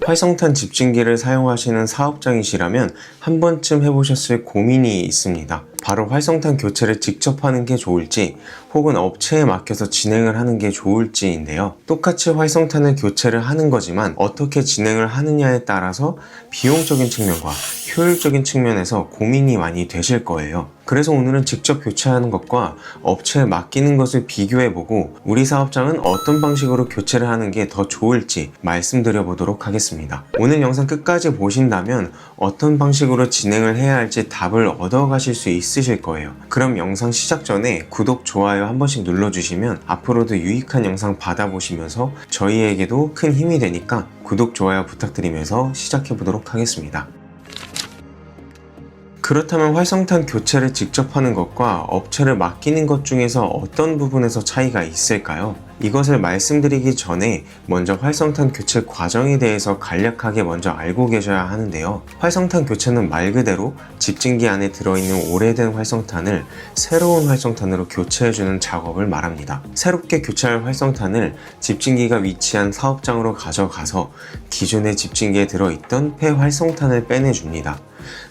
활성탄 집진기를 사용하시는 사업장이시라면 한 번쯤 해보셨을 고민이 있습니다. 바로 활성탄 교체를 직접 하는 게 좋을지 혹은 업체에 맡겨서 진행을 하는 게 좋을지인데요. 똑같이 활성탄을 교체를 하는 거지만 어떻게 진행을 하느냐에 따라서 비용적인 측면과 효율적인 측면에서 고민이 많이 되실 거예요. 그래서 오늘은 직접 교체하는 것과 업체에 맡기는 것을 비교해보고 우리 사업장은 어떤 방식으로 교체를 하는 게 더 좋을지 말씀드려 보도록 하겠습니다. 오늘 영상 끝까지 보신다면 어떤 방식으로 진행을 해야 할지 답을 얻어가실 수 있으실 거예요. 그럼 영상 시작 전에 구독, 좋아요 한 번씩 눌러주시면 앞으로도 유익한 영상 받아보시면서 저희에게도 큰 힘이 되니까 구독, 좋아요 부탁드리면서 시작해 보도록 하겠습니다. 그렇다면 활성탄 교체를 직접 하는 것과 업체를 맡기는 것 중에서 어떤 부분에서 차이가 있을까요? 이것을 말씀드리기 전에 먼저 활성탄 교체 과정에 대해서 간략하게 먼저 알고 계셔야 하는데요. 활성탄 교체는 말 그대로 집진기 안에 들어있는 오래된 활성탄을 새로운 활성탄으로 교체해주는 작업을 말합니다. 새롭게 교체할 활성탄을 집진기가 위치한 사업장으로 가져가서 기존의 집진기에 들어있던 폐활성탄을 빼내줍니다.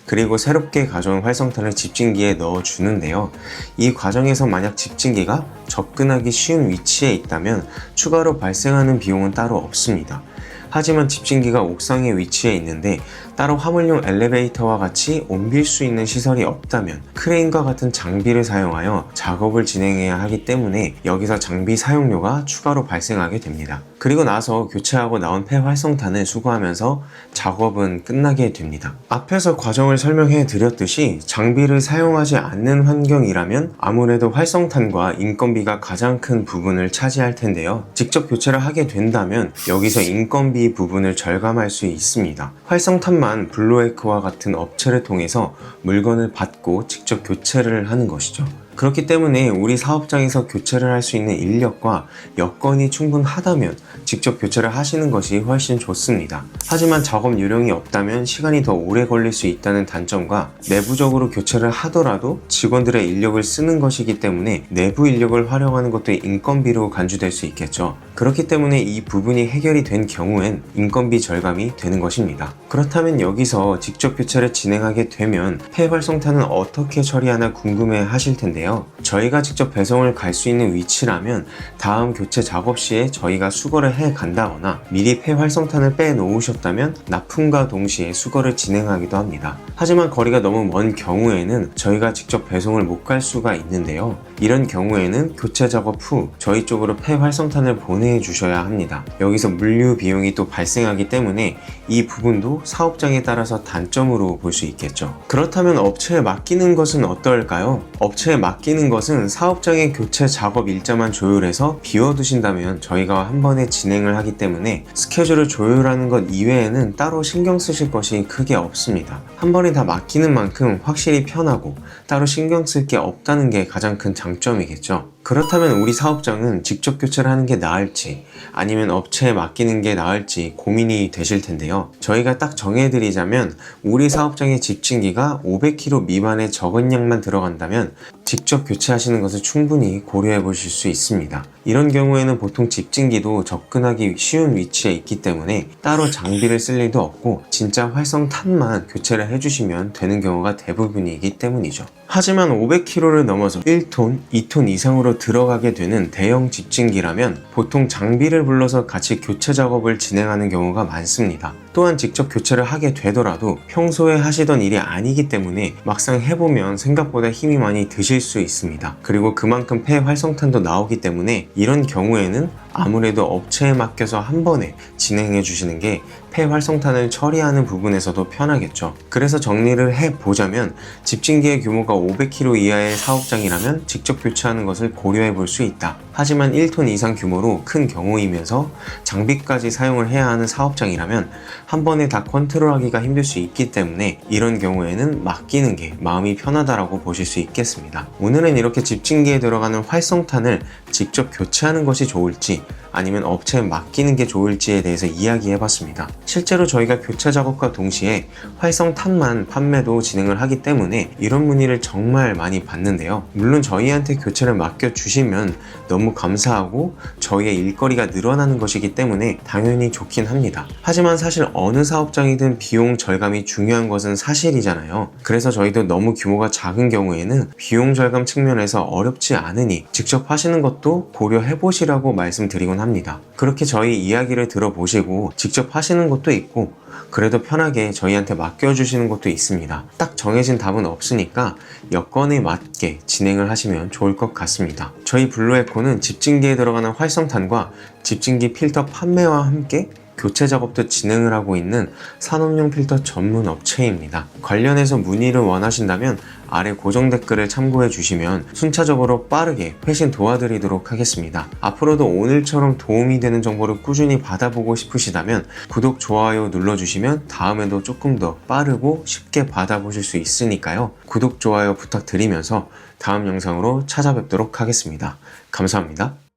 그리고 새롭게 가져온 활성탄을 집진기에 넣어주는데요. 이 과정에서 만약 집진기가 접근하기 쉬운 위치에 있다면 추가로 발생하는 비용은 따로 없습니다. 하지만 집진기가 옥상에 위치해 있는데 따로 화물용 엘리베이터와 같이 옮길 수 있는 시설이 없다면 크레인과 같은 장비를 사용하여 작업을 진행해야 하기 때문에 여기서 장비 사용료가 추가로 발생하게 됩니다. 그리고 나서 교체하고 나온 폐활성탄을 수거하면서 작업은 끝나게 됩니다. 앞에서 과정을 설명해 드렸듯이 장비를 사용하지 않는 환경이라면 아무래도 활성탄과 인건비가 가장 큰 부분을 차지할 텐데요. 직접 교체를 하게 된다면 여기서 인건비 부분을 절감할 수 있습니다. 활성탄만 블루에이크와 같은 업체를 통해서 물건을 받고 직접 교체를 하는 것이죠. 그렇기 때문에 우리 사업장에서 교체를 할 수 있는 인력과 여건이 충분하다면 직접 교체를 하시는 것이 훨씬 좋습니다. 하지만 작업 요령이 없다면 시간이 더 오래 걸릴 수 있다는 단점과 내부적으로 교체를 하더라도 직원들의 인력을 쓰는 것이기 때문에 내부 인력을 활용하는 것도 인건비로 간주될 수 있겠죠. 그렇기 때문에 이 부분이 해결이 된 경우엔 인건비 절감이 되는 것입니다. 그렇다면 여기서 직접 교체를 진행하게 되면 폐활성탄은 어떻게 처리하나 궁금해 하실 텐데요. 저희가 직접 배송을 갈 수 있는 위치라면 다음 교체 작업 시에 저희가 수거를 해 간다거나 미리 폐활성탄을 빼 놓으셨다면 납품과 동시에 수거를 진행하기도 합니다. 하지만 거리가 너무 먼 경우에는 저희가 직접 배송을 못 갈 수가 있는데요. 이런 경우에는 교체 작업 후 저희 쪽으로 폐활성탄을 보내주셔야 합니다. 여기서 물류 비용이 또 발생하기 때문에 이 부분도 사업장에 따라서 단점으로 볼 수 있겠죠. 그렇다면 업체에 맡기는 것은 어떨까요? 업체에 맡기는 것은 사업장의 교체 작업 일자만 조율해서 비워두신다면 저희가 한 번에 진행을 하기 때문에 스케줄을 조율하는 것 이외에는 따로 신경 쓰실 것이 크게 없습니다. 한 번에 다 맡기는 만큼 확실히 편하고 따로 신경 쓸 게 없다는 게 가장 큰 장점이겠죠. 그렇다면 우리 사업장은 직접 교체를 하는 게 나을지 아니면 업체에 맡기는 게 나을지 고민이 되실 텐데요. 저희가 딱 정해드리자면 우리 사업장의 집진기가 500kg 미만의 적은 양만 들어간다면 직접 교체하시는 것을 충분히 고려해 보실 수 있습니다. 이런 경우에는 보통 집진기도 접근하기 쉬운 위치에 있기 때문에 따로 장비를 쓸 일도 없고 진짜 활성탄만 교체를 해주시면 되는 경우가 대부분이기 때문이죠. 하지만 500kg를 넘어서 1톤, 2톤 이상으로 들어가게 되는 대형 집진기라면 보통 장비를 불러서 같이 교체 작업을 진행하는 경우가 많습니다. 또한 직접 교체를 하게 되더라도 평소에 하시던 일이 아니기 때문에 막상 해보면 생각보다 힘이 많이 드실 수 있습니다. 그리고 그만큼 폐활성탄도 나오기 때문에 이런 경우에는 아무래도 업체에 맡겨서 한 번에 진행해 주시는 게 폐활성탄을 처리하는 부분에서도 편하겠죠. 그래서 정리를 해보자면 집진기의 규모가 500kg 이하의 사업장이라면 직접 교체하는 것을 고려해 볼 수 있다. 하지만 1톤 이상 규모로 큰 경우이면서 장비까지 사용을 해야 하는 사업장이라면 한 번에 다 컨트롤하기가 힘들 수 있기 때문에 이런 경우에는 맡기는 게 마음이 편하다라고 보실 수 있겠습니다. 오늘은 이렇게 집진기에 들어가는 활성탄을 직접 교체하는 것이 좋을지 아니면 업체에 맡기는 게 좋을지에 대해서 이야기해봤습니다. 실제로 저희가 교체 작업과 동시에 활성탄만 판매도 진행을 하기 때문에 이런 문의를 정말 많이 받는데요. 물론 저희한테 교체를 맡겨주시면 너무 감사하고 저희의 일거리가 늘어나는 것이기 때문에 당연히 좋긴 합니다. 하지만 사실 어느 사업장이든 비용 절감이 중요한 것은 사실이잖아요. 그래서 저희도 너무 규모가 작은 경우에는 비용 절감 측면에서 어렵지 않으니 직접 하시는 것도 고려해보시라고 말씀드리곤 합니다. 그렇게 저희 이야기를 들어보시고 직접 하시는 것도 있고 그래도 편하게 저희한테 맡겨주시는 것도 있습니다. 딱 정해진 답은 없으니까 여건에 맞게 진행을 하시면 좋을 것 같습니다. 저희 블루에코는 집진기에 들어가는 활성탄과 집진기 필터 판매와 함께 교체 작업도 진행을 하고 있는 산업용 필터 전문 업체입니다. 관련해서 문의를 원하신다면 아래 고정 댓글을 참고해 주시면 순차적으로 빠르게 회신 도와드리도록 하겠습니다. 앞으로도 오늘처럼 도움이 되는 정보를 꾸준히 받아보고 싶으시다면 구독, 좋아요 눌러주시면 다음에도 조금 더 빠르고 쉽게 받아보실 수 있으니까요. 구독, 좋아요 부탁드리면서 다음 영상으로 찾아뵙도록 하겠습니다. 감사합니다.